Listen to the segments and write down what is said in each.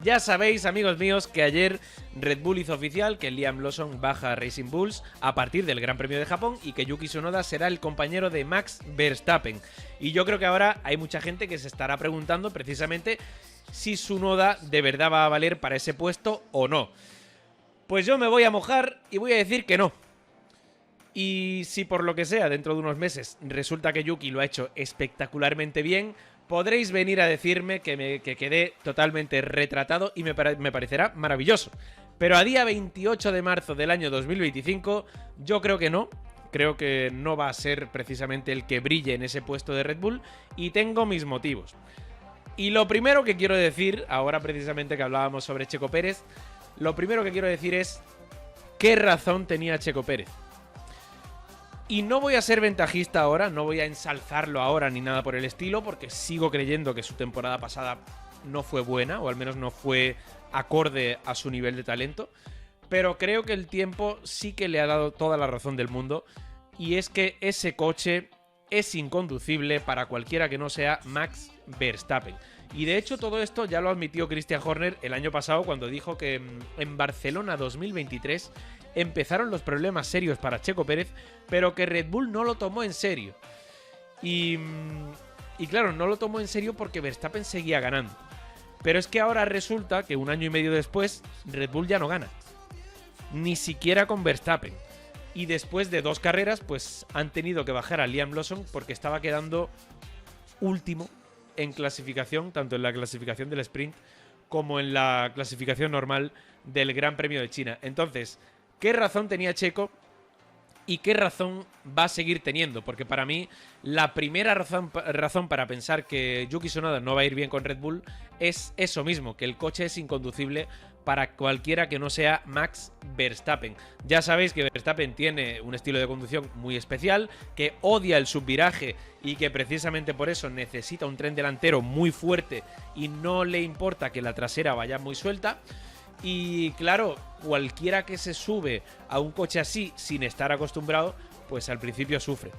Ya sabéis, amigos míos, que ayer Red Bull hizo oficial que Liam Lawson baja a Racing Bulls a partir del Gran Premio de Japón y que Yuki Tsunoda será el compañero de Max Verstappen. Y yo creo que ahora hay mucha gente que se estará preguntando precisamente si Tsunoda de verdad va a valer para ese puesto o no. Pues yo me voy a mojar y voy a decir que no. Y si por lo que sea, dentro de unos meses, resulta que Yuki lo ha hecho espectacularmente bien, podréis venir a decirme que quedé totalmente retratado y me parecerá maravilloso. Pero a día 28 de marzo del año 2025, yo creo que no. Creo que no va a ser precisamente el que brille en ese puesto de Red Bull y tengo mis motivos. Y lo primero que quiero decir, ahora precisamente que hablábamos sobre Checo Pérez, lo primero que quiero decir es qué razón tenía Checo Pérez. Y no voy a ser ventajista ahora, no voy a ensalzarlo ahora ni nada por el estilo, porque sigo creyendo que su temporada pasada no fue buena, o al menos no fue acorde a su nivel de talento. Pero creo que el tiempo sí que le ha dado toda la razón del mundo, y es que ese coche es inconducible para cualquiera que no sea Max Verstappen. Y de hecho todo esto ya lo admitió Christian Horner el año pasado cuando dijo que en Barcelona 2023 empezaron los problemas serios para Checo Pérez, pero que Red Bull no lo tomó en serio. Y claro, no lo tomó en serio porque Verstappen seguía ganando. Pero es que ahora resulta que un año y medio después Red Bull ya no gana. Ni siquiera con Verstappen. Y después de 2 carreras, pues han tenido que bajar a Liam Lawson porque estaba quedando último en clasificación, tanto en la clasificación del sprint como en la clasificación normal del Gran Premio de China. Entonces, ¿qué razón tenía Checo y qué razón va a seguir teniendo? Porque para mí la primera razón para pensar que Yuki Tsunoda no va a ir bien con Red Bull es eso mismo, que el coche es inconducible para cualquiera que no sea Max Verstappen. Ya sabéis que Verstappen tiene un estilo de conducción muy especial, que odia el subviraje y que precisamente por eso necesita un tren delantero muy fuerte y no le importa que la trasera vaya muy suelta. Y claro, cualquiera que se sube a un coche así sin estar acostumbrado, pues al principio sufre.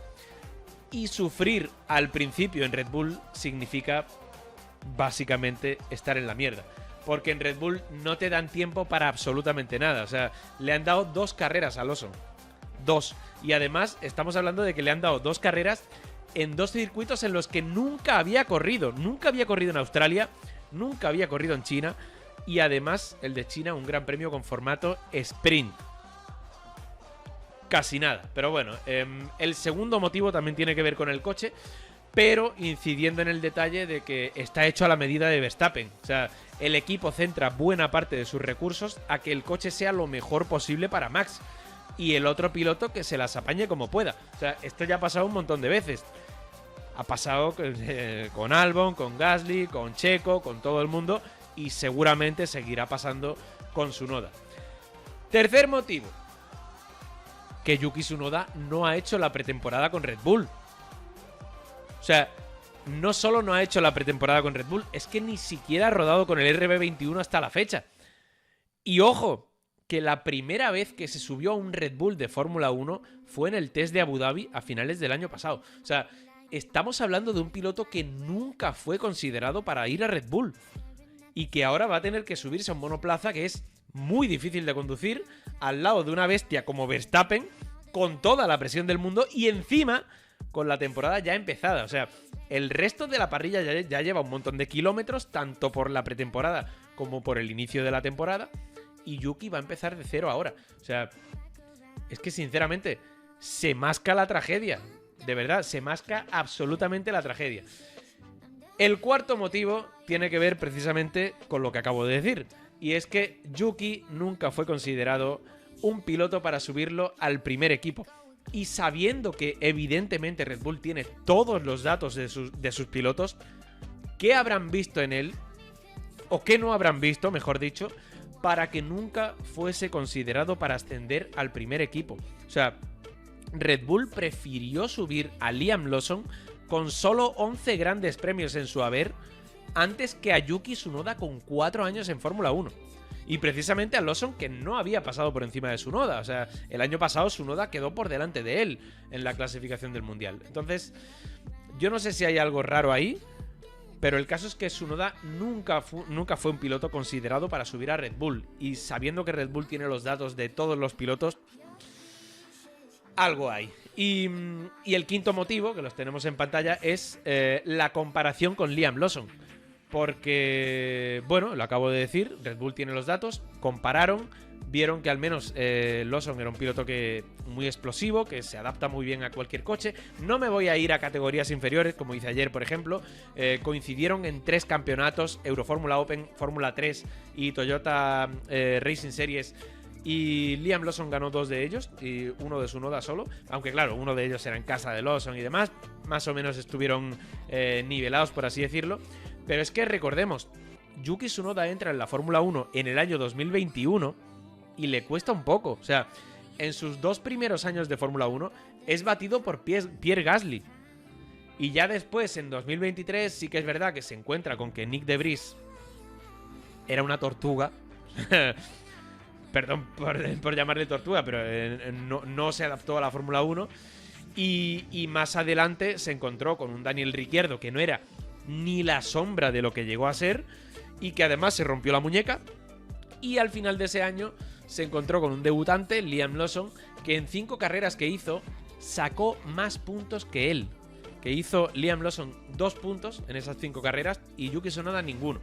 Y sufrir al principio en Red Bull significa básicamente estar en la mierda. Porque en Red Bull no te dan tiempo para absolutamente nada. O sea, le han dado 2 carreras a Lawson. 2. Y además estamos hablando de que le han dado 2 carreras en 2 circuitos en los que nunca había corrido. Nunca había corrido en Australia, nunca había corrido en China. Y además el de China, un gran premio con formato sprint. Casi nada. Pero bueno, el segundo motivo también tiene que ver con el coche, pero incidiendo en el detalle de que está hecho a la medida de Verstappen. O sea, el equipo centra buena parte de sus recursos a que el coche sea lo mejor posible para Max. Y el otro piloto que se las apañe como pueda. O sea, esto ya ha pasado un montón de veces. Ha pasado con Albon, con Gasly, con Checo, con todo el mundo. Y seguramente seguirá pasando con Tsunoda. Tercer motivo. Que Yuki Tsunoda no ha hecho la pretemporada con Red Bull. O sea, no solo no ha hecho la pretemporada con Red Bull, es que ni siquiera ha rodado con el RB21 hasta la fecha. Y ojo, que la primera vez que se subió a un Red Bull de Fórmula 1 fue en el test de Abu Dhabi a finales del año pasado. O sea, estamos hablando de un piloto que nunca fue considerado para ir a Red Bull. Y que ahora va a tener que subirse a un monoplaza que es muy difícil de conducir al lado de una bestia como Verstappen, con toda la presión del mundo y encima con la temporada ya empezada. O sea, el resto de la parrilla ya lleva un montón de kilómetros, tanto por la pretemporada como por el inicio de la temporada, y Yuki va a empezar de cero ahora. O sea, es que sinceramente se masca la tragedia. De verdad, se masca absolutamente la tragedia. El cuarto motivo tiene que ver precisamente con lo que acabo de decir, y es que Yuki nunca fue considerado un piloto para subirlo al primer equipo. Y sabiendo que evidentemente Red Bull tiene todos los datos de sus pilotos, ¿qué habrán visto en él? O qué no habrán visto, mejor dicho, para que nunca fuese considerado para ascender al primer equipo. O sea, Red Bull prefirió subir a Liam Lawson con solo 11 grandes premios en su haber, antes que a Yuki Tsunoda con 4 años en Fórmula 1. Y precisamente a Lawson, que no había pasado por encima de Tsunoda. O sea, el año pasado Tsunoda quedó por delante de él en la clasificación del Mundial. Entonces, yo no sé si hay algo raro ahí, Pero el caso es que Tsunoda nunca fue un piloto considerado para subir a Red Bull. Y sabiendo que Red Bull tiene los datos de todos los pilotos, algo hay. Y el quinto motivo, que los tenemos en pantalla, es la comparación con Liam Lawson. Porque, bueno, lo acabo de decir, Red Bull tiene los datos, compararon, vieron que al menos Lawson era un piloto muy explosivo, que se adapta muy bien a cualquier coche. No me voy a ir a categorías inferiores, como hice ayer, por ejemplo. Coincidieron en 3 campeonatos, Eurofórmula Open, Fórmula 3 y Toyota Racing Series. Y Liam Lawson ganó 2 de ellos y uno de Tsunoda solo. Aunque claro, uno de ellos era en casa de Lawson y demás. Más o menos estuvieron nivelados, por así decirlo. Pero es que recordemos, Yuki Tsunoda entra en la Fórmula 1 en el año 2021 y le cuesta un poco. O sea, en sus 2 primeros años de Fórmula 1 es batido por Pierre Gasly. Y ya después, en 2023, sí que es verdad que se encuentra con que Nick de Vries era una tortuga. Perdón por llamarle tortuga, pero no se adaptó a la Fórmula 1. Y más adelante se encontró con un Daniel Ricciardo que no era ni la sombra de lo que llegó a ser y que además se rompió la muñeca. Y al final de ese año se encontró con un debutante, Liam Lawson, que en 5 carreras que hizo sacó más puntos que él. Que hizo Liam Lawson 2 puntos en esas 5 carreras y Yuki Tsunoda ninguno.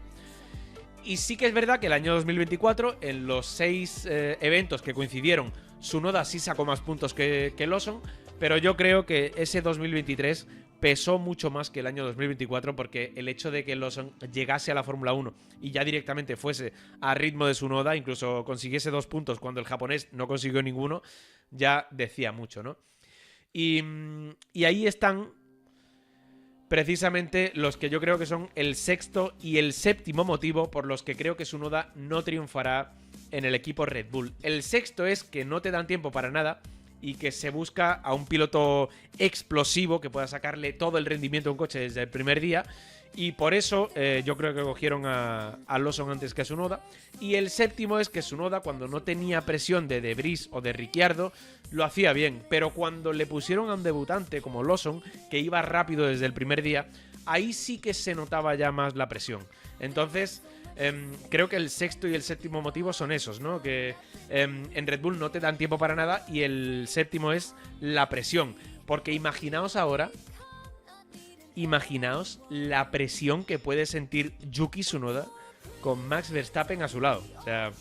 Y sí que es verdad que el año 2024, en los 6 eventos que coincidieron, Tsunoda sí sacó más puntos que Lawson, pero yo creo que ese 2023 pesó mucho más que el año 2024 porque el hecho de que Lawson llegase a la Fórmula 1 y ya directamente fuese a ritmo de Tsunoda, incluso consiguiese 2 puntos cuando el japonés no consiguió ninguno, ya decía mucho, ¿no? Y ahí están precisamente los que yo creo que son el sexto y el séptimo motivo por los que creo que Tsunoda no triunfará en el equipo Red Bull. El sexto es que no te dan tiempo para nada y que se busca a un piloto explosivo que pueda sacarle todo el rendimiento a un coche desde el primer día. Y por eso yo creo que cogieron a Lawson antes que a Tsunoda. Y el séptimo es que Tsunoda, cuando no tenía presión de Vries o de Ricciardo, lo hacía bien. Pero cuando le pusieron a un debutante como Lawson, que iba rápido desde el primer día, ahí sí que se notaba ya más la presión. Entonces, creo que el sexto y el séptimo motivo son esos, ¿no? Que en Red Bull no te dan tiempo para nada. Y el séptimo es la presión. Porque imaginaos ahora... Imaginaos la presión que puede sentir Yuki Tsunoda con Max Verstappen a su lado. O sea,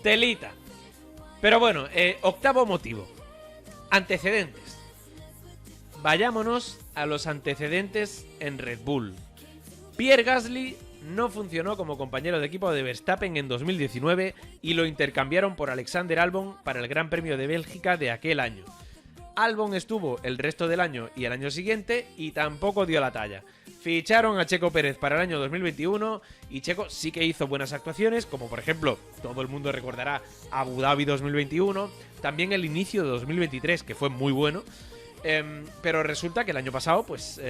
telita. Pero bueno, octavo motivo. Antecedentes. Vayámonos a los antecedentes en Red Bull. Pierre Gasly no funcionó como compañero de equipo de Verstappen en 2019 y lo intercambiaron por Alexander Albon para el Gran Premio de Bélgica de aquel año. Albon estuvo el resto del año y el año siguiente y tampoco dio la talla. Ficharon a Checo Pérez para el año 2021 y Checo sí que hizo buenas actuaciones, como por ejemplo, todo el mundo recordará Abu Dhabi 2021, también el inicio de 2023, que fue muy bueno. Pero resulta que el año pasado pues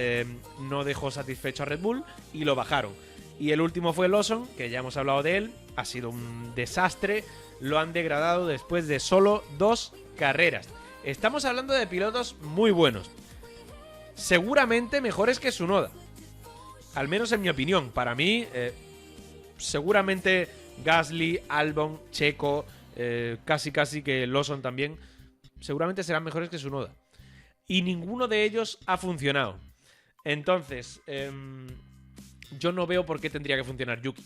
no dejó satisfecho a Red Bull y lo bajaron. Y el último fue Lawson, que ya hemos hablado de él, ha sido un desastre, lo han degradado después de solo 2 carreras. Estamos hablando de pilotos muy buenos. Seguramente mejores que Tsunoda. Al menos en mi opinión. Para mí, seguramente Gasly, Albon, Checo, casi que Lawson también, seguramente serán mejores que Tsunoda. Y ninguno de ellos ha funcionado. Entonces, yo no veo por qué tendría que funcionar Yuki.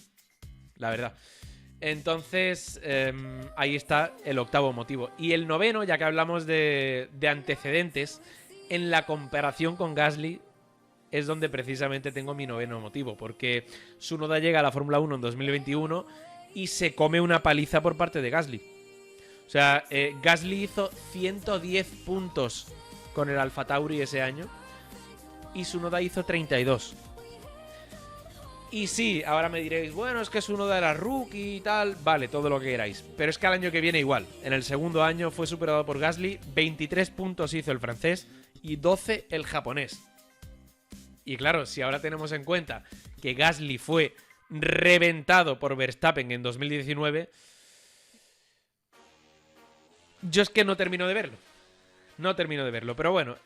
La verdad. Entonces, ahí está el octavo motivo. Y el noveno, ya que hablamos de antecedentes, en la comparación con Gasly es donde precisamente tengo mi noveno motivo. Porque Tsunoda llega a la Fórmula 1 en 2021 y se come una paliza por parte de Gasly. O sea, Gasly hizo 110 puntos con el Alfa Tauri ese año y Tsunoda hizo 32. Y sí, ahora me diréis, bueno, es que Tsunoda era rookie y tal, vale, todo lo que queráis. Pero es que al año que viene igual. En el segundo año fue superado por Gasly, 23 puntos hizo el francés y 12 el japonés. Y claro, si ahora tenemos en cuenta que Gasly fue reventado por Verstappen en 2019, yo es que no termino de verlo. No termino de verlo, pero bueno,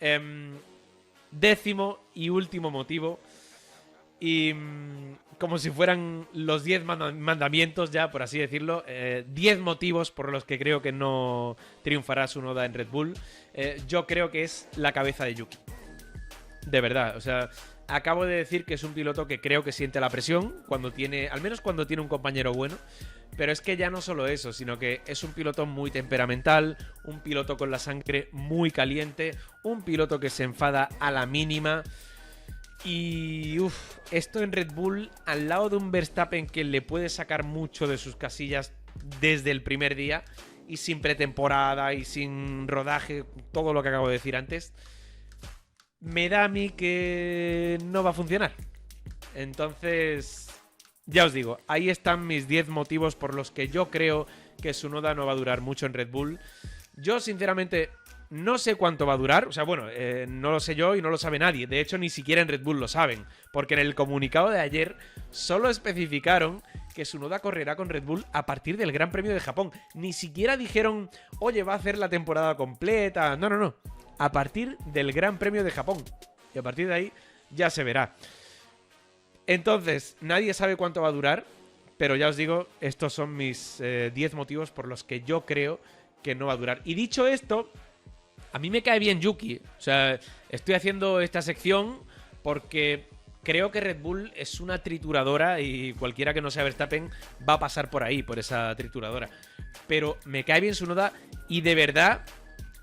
décimo y último motivo. Y como si fueran los 10 mandamientos ya, por así decirlo, 10 motivos por los que creo que no triunfará Tsunoda en Red Bull. Yo creo que es la cabeza de Yuki. De verdad, o sea, acabo de decir que es un piloto que creo que siente la presión cuando tiene, al menos cuando tiene un compañero bueno. Pero es que ya no solo eso, sino que es un piloto muy temperamental, un piloto con la sangre muy caliente, un piloto que se enfada a la mínima. Y esto en Red Bull, al lado de un Verstappen que le puede sacar mucho de sus casillas desde el primer día, y sin pretemporada y sin rodaje, todo lo que acabo de decir antes, me da a mí que no va a funcionar. Entonces, ya os digo, ahí están mis 10 motivos por los que yo creo que Tsunoda no va a durar mucho en Red Bull. Yo, sinceramente, no sé cuánto va a durar. O sea, bueno, no lo sé yo y no lo sabe nadie. De hecho, ni siquiera en Red Bull lo saben. Porque en el comunicado de ayer solo especificaron que Tsunoda correrá con Red Bull a partir del Gran Premio de Japón. Ni siquiera dijeron, oye, va a hacer la temporada completa. No, no, no. A partir del Gran Premio de Japón. Y a partir de ahí ya se verá. Entonces, nadie sabe cuánto va a durar, pero ya os digo, estos son mis 10 motivos por los que yo creo que no va a durar. Y dicho esto, a mí me cae bien Yuki. O sea, estoy haciendo esta sección porque creo que Red Bull es una trituradora y cualquiera que no sea Verstappen va a pasar por ahí, por esa trituradora. Pero me cae bien Tsunoda y de verdad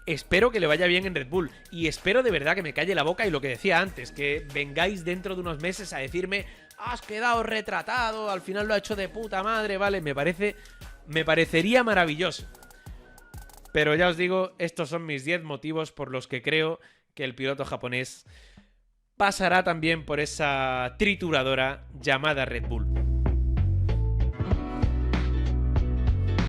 espero que le vaya bien en Red Bull. Y espero de verdad que me calle la boca y lo que decía antes, que vengáis dentro de unos meses a decirme has quedado retratado, al final lo ha hecho de puta madre, vale, me parecería maravilloso. Pero ya os digo, estos son mis 10 motivos por los que creo que el piloto japonés pasará también por esa trituradora llamada Red Bull.